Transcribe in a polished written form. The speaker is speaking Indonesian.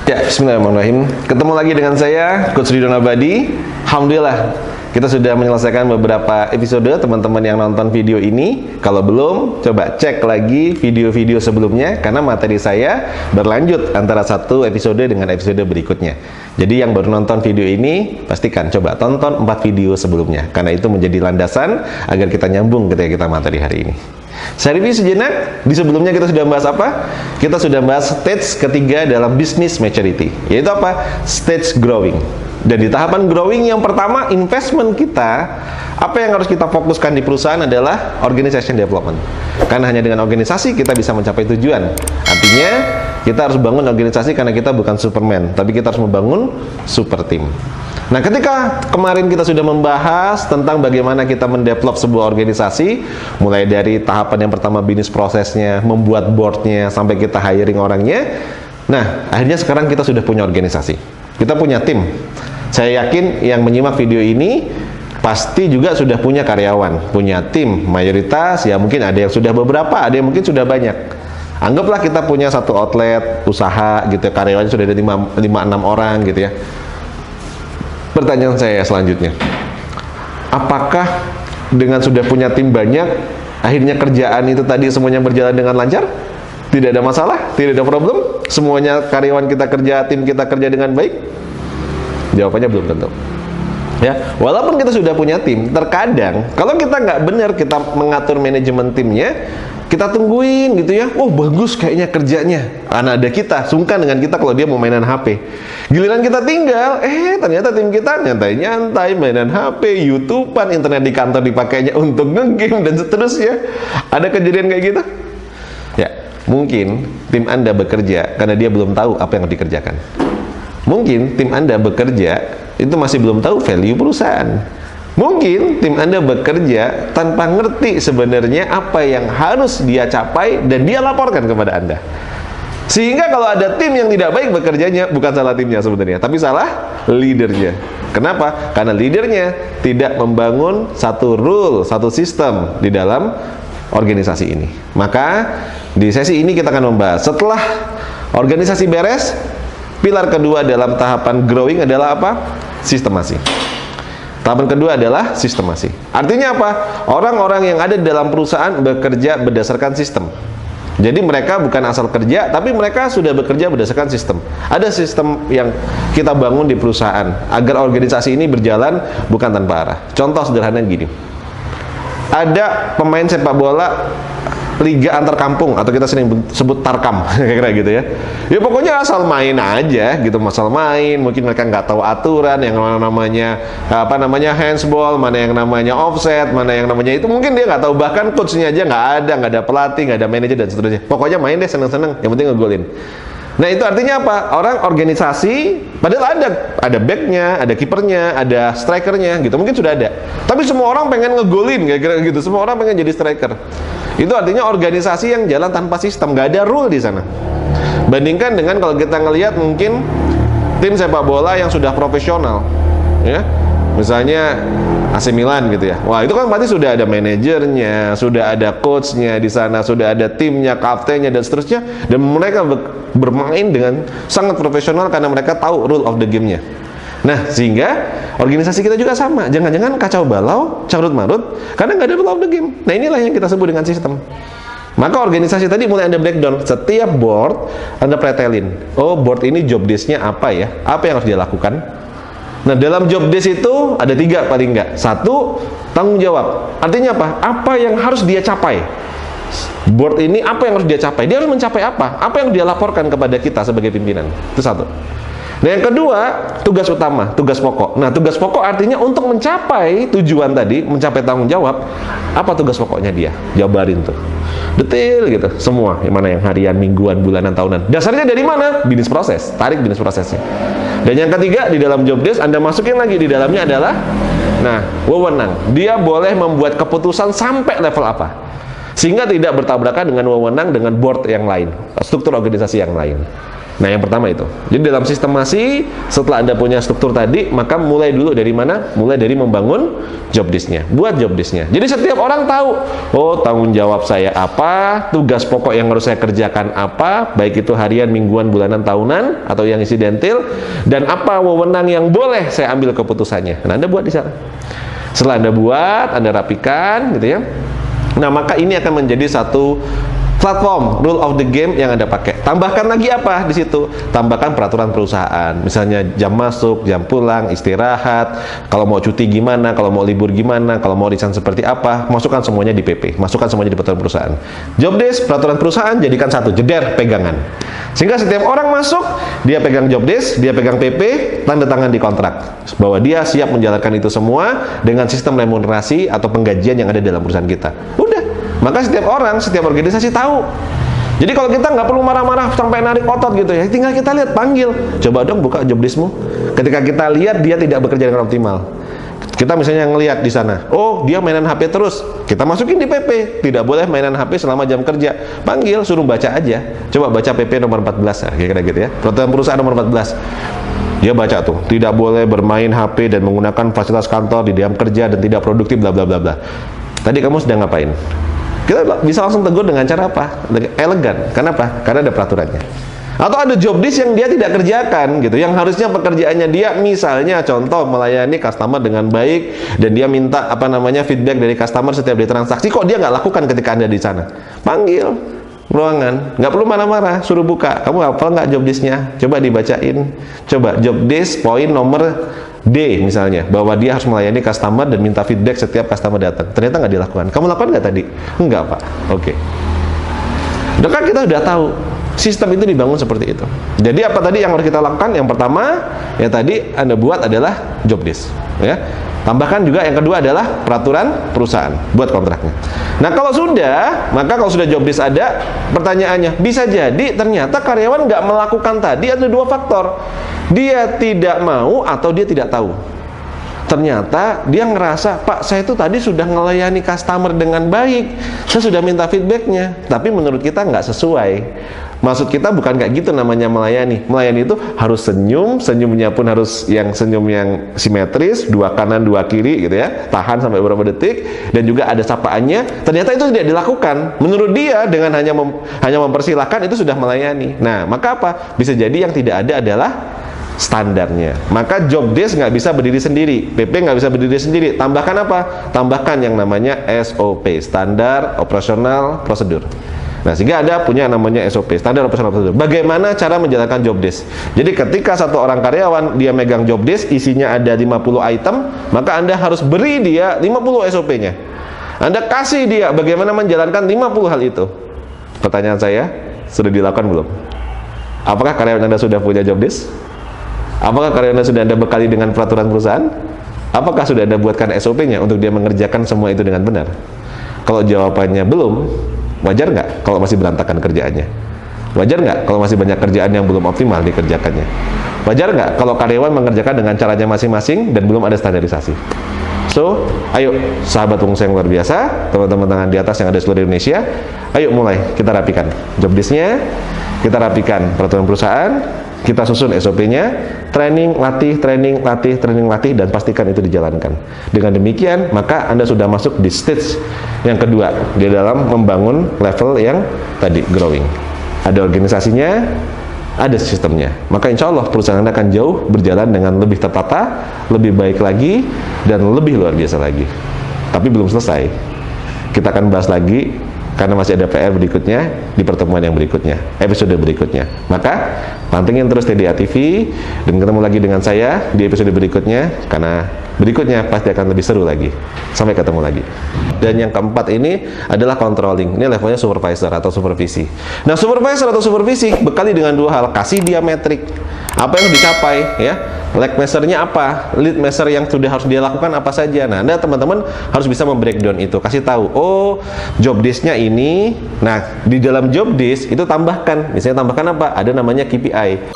Ya, bismillahirrahmanirrahim. Ketemu lagi dengan saya, Coach Ridwan Abadi. Alhamdulillah, kita sudah menyelesaikan beberapa episode teman-teman yang nonton video ini. Kalau belum, coba cek lagi video-video sebelumnya, karena materi saya berlanjut antara satu episode dengan episode berikutnya. Jadi yang baru nonton video ini, pastikan coba tonton 4 video sebelumnya, karena itu menjadi landasan agar kita nyambung ketika kita materi hari ini. Saya review sejenak. Di sebelumnya kita sudah bahas apa? Kita sudah bahas stage ketiga dalam business maturity, yaitu apa? Stage growing. Dan di tahapan growing yang pertama, investment kita, apa yang harus kita fokuskan di perusahaan adalah organization development. Karena hanya dengan organisasi kita bisa mencapai tujuan. Artinya kita harus bangun organisasi karena kita bukan Superman, tapi kita harus membangun super team. Nah, ketika kemarin kita sudah membahas tentang bagaimana kita mendevelop sebuah organisasi, mulai dari tahapan yang pertama bisnis prosesnya, membuat boardnya, sampai kita hiring orangnya. Nah, akhirnya sekarang kita sudah punya organisasi, kita punya tim. Saya yakin yang menyimak video ini pasti juga sudah punya karyawan, punya tim. Mayoritas ya mungkin ada yang sudah beberapa, ada yang mungkin sudah banyak. Anggaplah kita punya satu outlet usaha gitu, karyawannya sudah ada 5-6 orang gitu ya. Pertanyaan saya selanjutnya, apakah dengan sudah punya tim banyak, akhirnya kerjaan itu tadi semuanya berjalan dengan lancar? Tidak ada masalah? Tidak ada problem? Semuanya karyawan kita kerja, tim kita kerja dengan baik? Jawabannya belum tentu. Ya, walaupun kita sudah punya tim, terkadang kalau kita nggak benar kita mengatur manajemen timnya, kita tungguin gitu ya, oh bagus kayaknya kerjanya, anak ada kita, sungkan dengan kita kalau dia mau mainan HP. Giliran kita tinggal, ternyata tim kita nyantai-nyantai, mainan HP, YouTubean, internet di kantor dipakainya untuk nge-game dan seterusnya. Ada kejadian kayak gitu? Ya, mungkin tim Anda bekerja karena dia belum tahu apa yang dikerjakan. Mungkin tim Anda bekerja itu masih belum tahu value perusahaan. Mungkin tim Anda bekerja tanpa ngerti sebenarnya apa yang harus dia capai dan dia laporkan kepada Anda. Sehingga kalau ada tim yang tidak baik bekerjanya, bukan salah timnya sebenarnya, tapi salah leadernya. Kenapa? Karena leadernya tidak membangun satu rule, satu sistem di dalam organisasi ini. Maka di sesi ini kita akan membahas, setelah organisasi beres, pilar kedua dalam tahapan growing adalah apa? Sistemasi. Tahapan kedua adalah sistemasi. Artinya apa? Orang-orang yang ada di dalam perusahaan bekerja berdasarkan sistem. Jadi mereka bukan asal kerja, tapi mereka sudah bekerja berdasarkan sistem. Ada sistem yang kita bangun di perusahaan agar organisasi ini berjalan bukan tanpa arah. Contoh sederhana gini. Ada pemain sepak bola liga antar kampung, atau kita sering sebut tarkam, kira-kira gitu ya. Ya pokoknya asal main aja gitu, asal main. Mungkin mereka nggak tahu aturan, yang namanya handsball, mana yang namanya offset, mana yang namanya itu, mungkin dia nggak tahu. Bahkan coachnya aja nggak ada pelatih, nggak ada manajer dan seterusnya. Pokoknya main deh seneng-seneng, yang penting ngegolin. Nah, itu artinya apa? Orang organisasi, padahal ada backnya, ada kipernya, ada strikernya gitu, mungkin sudah ada. Tapi semua orang pengen ngegolin, kira-kira gitu. Semua orang pengen jadi striker. Itu artinya organisasi yang jalan tanpa sistem, nggak ada rule di sana. Bandingkan dengan kalau kita ngelihat mungkin tim sepak bola yang sudah profesional, ya, misalnya AC Milan gitu ya. Wah, itu kan berarti sudah ada manajernya, sudah ada coachnya di sana, sudah ada timnya, kaptennya dan seterusnya, dan mereka bermain dengan sangat profesional karena mereka tahu rule of the game-nya. Nah, sehingga organisasi kita juga sama. Jangan-jangan kacau balau, carut-marut, karena nggak ada rule of the game. Nah, inilah yang kita sebut dengan sistem. Maka organisasi tadi mulai Anda breakdown. Setiap board, Anda pretelin. Oh, board ini job desk-nya apa ya? Apa yang harus dia lakukan? Nah, dalam job desk itu ada 3 paling nggak. 1, tanggung jawab. Artinya apa? Apa yang harus dia capai? Board ini apa yang harus dia capai? Dia harus mencapai apa? Apa yang dia laporkan kepada kita sebagai pimpinan? Itu 1. Nah, yang kedua, tugas utama, tugas pokok. Nah, tugas pokok artinya untuk mencapai tujuan tadi, mencapai tanggung jawab, apa tugas pokoknya dia? Jabarin tuh. Detail gitu, semua. Yang mana yang harian, mingguan, bulanan, tahunan. Dasarnya dari mana? Bisnis proses, tarik bisnis prosesnya. Dan yang ketiga, di dalam job desk, Anda masukin lagi di dalamnya adalah, nah, wewenang. Dia boleh membuat keputusan sampai level apa? Sehingga tidak bertabrakan dengan wewenang dengan board yang lain, struktur organisasi yang lain. Nah, yang pertama itu. Jadi dalam sistemasi, setelah Anda punya struktur tadi, maka mulai dulu dari mana? Mulai dari membangun job desk-nya. Buat job desk-nya. Jadi setiap orang tahu, oh tanggung jawab saya apa, tugas pokok yang harus saya kerjakan apa, baik itu harian, mingguan, bulanan, tahunan, atau yang insidentil, dan apa wewenang yang boleh saya ambil keputusannya. Nah, Anda buat di sana. Setelah Anda buat, Anda rapikan, gitu ya. Nah, maka ini akan menjadi satu platform rule of the game yang Anda pakai. Tambahkan lagi apa di situ? Tambahkan peraturan perusahaan. Misalnya jam masuk, jam pulang, istirahat, kalau mau cuti gimana, kalau mau libur gimana, kalau mau resign seperti apa, masukkan semuanya di PP, masukkan semuanya di peraturan perusahaan. Job desk, peraturan perusahaan jadikan satu, jeder pegangan. Sehingga setiap orang masuk, dia pegang job desk, dia pegang PP, tanda tangan di kontrak bahwa dia siap menjalankan itu semua dengan sistem remunerasi atau penggajian yang ada dalam perusahaan kita. Udah. Maka setiap orang, setiap organisasi tahu. Jadi kalau kita nggak perlu marah-marah sampai narik otot gitu ya, tinggal kita lihat, panggil. Coba dong buka job desk-mu. Ketika kita lihat dia tidak bekerja dengan optimal. Kita misalnya ngelihat di sana, oh dia mainan HP terus. Kita masukin di PP, tidak boleh mainan HP selama jam kerja. Panggil, suruh baca aja. Coba baca PP nomor 14, ya, kira-kira gitu ya. Peraturan perusahaan nomor 14. Dia baca tuh, tidak boleh bermain HP dan menggunakan fasilitas kantor di jam kerja dan tidak produktif bla bla bla bla. Tadi kamu sedang ngapain? Kita bisa langsung tegur dengan cara apa? Elegan. Kenapa? Karena ada peraturannya. Atau ada job desk yang dia tidak kerjakan gitu, yang harusnya pekerjaannya dia misalnya contoh melayani customer dengan baik dan dia minta feedback dari customer setiap dia transaksi, kok dia nggak lakukan ketika Anda di sana? Panggil ruangan, nggak perlu marah-marah, suruh buka. Kamu hafal nggak job desk-nya? Coba dibacain. Coba job desk poin nomor D misalnya, bahwa dia harus melayani customer dan minta feedback setiap customer datang. Ternyata nggak dilakukan. Kamu lakukan nggak tadi? Enggak, Pak. Oke. Udah kan kita udah tahu sistem itu dibangun seperti itu. Jadi apa tadi yang harus kita lakukan? Yang pertama, yang tadi Anda buat adalah job desk, ya. Tambahkan juga yang kedua adalah peraturan perusahaan, buat kontraknya. Nah, kalau sudah, maka kalau sudah job desk ada, pertanyaannya, bisa jadi ternyata karyawan nggak melakukan tadi ada dua faktor. Dia tidak mau atau dia tidak tahu. Ternyata dia ngerasa, Pak, saya itu tadi sudah melayani customer dengan baik, saya sudah minta feedbacknya, tapi menurut kita nggak sesuai. Maksud kita bukan kayak gitu namanya melayani. Melayani itu harus senyum, senyumnya pun harus yang senyum yang simetris, dua kanan dua kiri gitu ya, tahan sampai beberapa detik, dan juga ada sapaannya. Ternyata itu tidak dilakukan. Menurut dia dengan hanya mempersilahkan itu sudah melayani. Nah, maka apa? Bisa jadi yang tidak ada adalah standarnya. Maka job desk nggak bisa berdiri sendiri, PP nggak bisa berdiri sendiri. Tambahkan apa? Tambahkan yang namanya SOP, standar operasional prosedur. Nah, sehingga ada punya namanya SOP, standar operasional prosedur. Bagaimana cara menjalankan job desk? Jadi ketika satu orang karyawan dia megang job desk, isinya ada 50 item, maka Anda harus beri dia 50 SOP-nya. Anda kasih dia bagaimana menjalankan 50 hal itu. Pertanyaan saya, sudah dilakukan belum? Apakah karyawan Anda sudah punya job desk? Apakah karyawan Anda sudah Anda bekali dengan peraturan perusahaan? Apakah sudah Anda buatkan SOP-nya untuk dia mengerjakan semua itu dengan benar? Kalau jawabannya belum, wajar nggak kalau masih berantakan kerjaannya? Wajar nggak kalau masih banyak kerjaan yang belum optimal dikerjakannya? Wajar nggak kalau karyawan mengerjakan dengan caranya masing-masing dan belum ada standarisasi? So, ayo sahabat Wungsa yang luar biasa, teman-teman tangan di atas yang ada di seluruh Indonesia, ayo mulai kita rapikan job desk-nya, kita rapikan peraturan perusahaan, kita susun SOP-nya, training, latih, training, latih, training, latih, dan pastikan itu dijalankan. Dengan demikian, maka Anda sudah masuk di stage yang kedua, di dalam membangun level yang tadi, growing. Ada organisasinya, ada sistemnya. Maka insya Allah perusahaan Anda akan jauh berjalan dengan lebih tertata, lebih baik lagi, dan lebih luar biasa lagi. Tapi belum selesai. Kita akan bahas lagi, karena masih ada PR berikutnya di pertemuan yang berikutnya, episode berikutnya. Maka pantengin terus TDA TV dan ketemu lagi dengan saya di episode berikutnya, karena berikutnya pasti akan lebih seru lagi. Sampai ketemu lagi. Dan yang keempat ini adalah controlling. Ini levelnya supervisor atau supervisi. Nah, supervisor atau supervisi bekali dengan dua hal, kasih dia metrik. Apa yang dicapai, ya? Lag measure-nya apa? Lead measure yang sudah harus dia lakukan apa saja? Nah, Anda teman-teman harus bisa membreakdown itu. Kasih tahu, oh, job desk-nya ini. Nah, di dalam job desk itu tambahkan. Misalnya tambahkan apa? Ada namanya KPI.